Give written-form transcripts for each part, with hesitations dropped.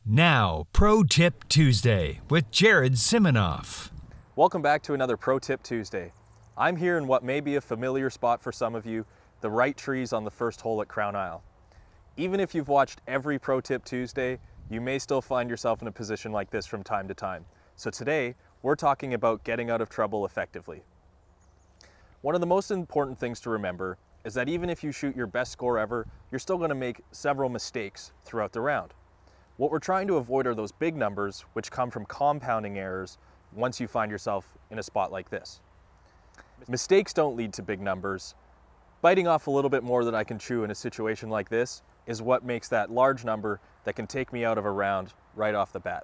Now, Pro Tip Tuesday with Jared Siminoff. Welcome back to another Pro Tip Tuesday. I'm here in what may be a familiar spot for some of you, the right trees on the first hole at Crown Isle. Even if you've watched every Pro Tip Tuesday, you may still find yourself in a position like this from time to time. So today, we're talking about getting out of trouble effectively. One of the most important things to remember is that even if you shoot your best score ever, you're still going to make several mistakes throughout the round. What we're trying to avoid are those big numbers which come from compounding errors once you find yourself in a spot like this. Mistakes don't lead to big numbers. Biting off a little bit more than I can chew in a situation like this is what makes that large number that can take me out of a round right off the bat.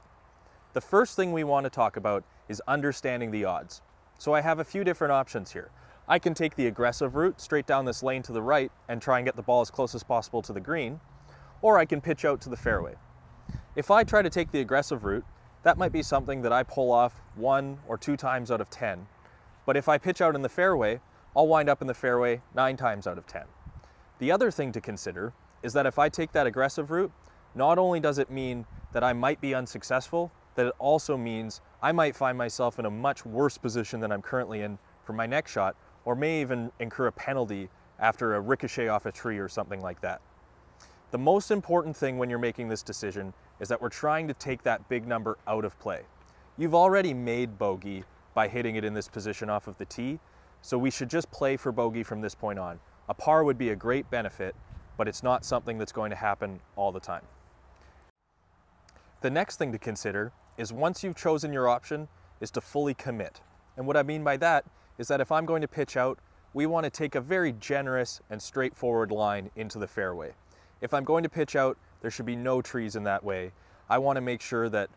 The first thing we want to talk about is understanding the odds. So I have a few different options here. I can take the aggressive route straight down this lane to the right and try and get the ball as close as possible to the green, or I can pitch out to the fairway. If I try to take the aggressive route, that might be something that I pull off 1 or 2 times out of 10. But if I pitch out in the fairway, I'll wind up in the fairway 9 times out of 10. The other thing to consider is that if I take that aggressive route, not only does it mean that I might be unsuccessful, that it also means I might find myself in a much worse position than I'm currently in for my next shot, or may even incur a penalty after a ricochet off a tree or something like that. The most important thing when you're making this decision is that we're trying to take that big number out of play. You've already made bogey by hitting it in this position off of the tee, so we should just play for bogey from this point on. A par would be a great benefit, but it's not something that's going to happen all the time. The next thing to consider is once you've chosen your option is to fully commit. And what I mean by that is that if I'm going to pitch out, we want to take a very generous and straightforward line into the fairway. If I'm going to pitch out, there should be no trees in that way. I want to make sure that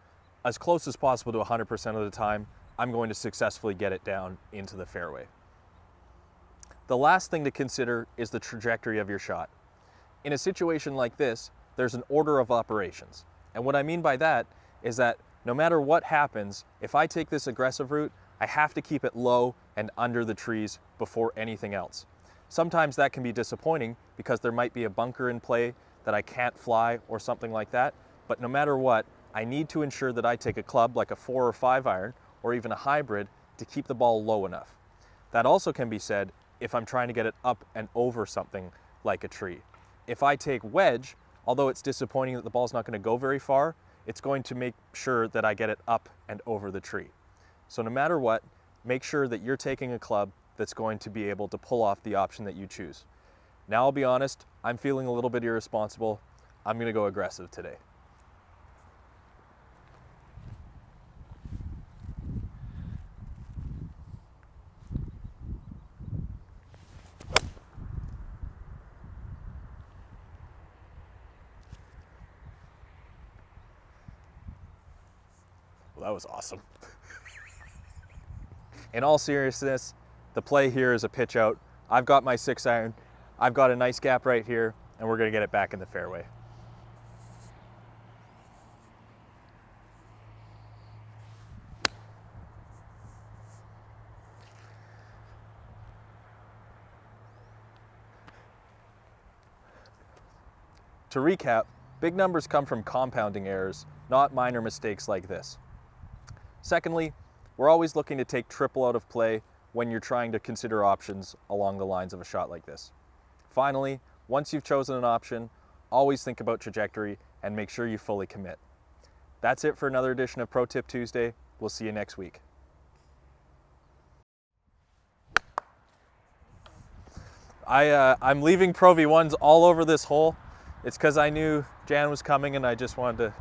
as close as possible to 100% of the time, I'm going to successfully get it down into the fairway. The last thing to consider is the trajectory of your shot. In a situation like this, there's an order of operations. And what I mean by that is that no matter what happens, if I take this aggressive route, I have to keep it low and under the trees before anything else. Sometimes that can be disappointing because there might be a bunker in play that I can't fly or something like that, but no matter what, I need to ensure that I take a club like a 4 or 5 iron or even a hybrid to keep the ball low enough. That also can be said if I'm trying to get it up and over something like a tree. If I take wedge, although it's disappointing that the ball's not going to go very far, it's going to make sure that I get it up and over the tree. So no matter what, make sure that you're taking a club that's going to be able to pull off the option that you choose. Now I'll be honest, I'm feeling a little bit irresponsible. I'm going to go aggressive today. Well, that was awesome. In all seriousness, the play here is a pitch out. I've got my 6 iron. I've got a nice gap right here, and we're going to get it back in the fairway. To recap, big numbers come from compounding errors, not minor mistakes like this. Secondly, we're always looking to take triple out of play when you're trying to consider options along the lines of a shot like this. Finally, once you've chosen an option, always think about trajectory and make sure you fully commit. That's it for another edition of Pro Tip Tuesday. We'll see you next week. I'm leaving Pro V1s all over this hole. It's because I knew Jan was coming and I just wanted to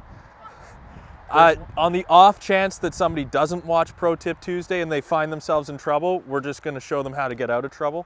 on the off chance that somebody doesn't watch Pro Tip Tuesday and they find themselves in trouble, we're just going to show them how to get out of trouble.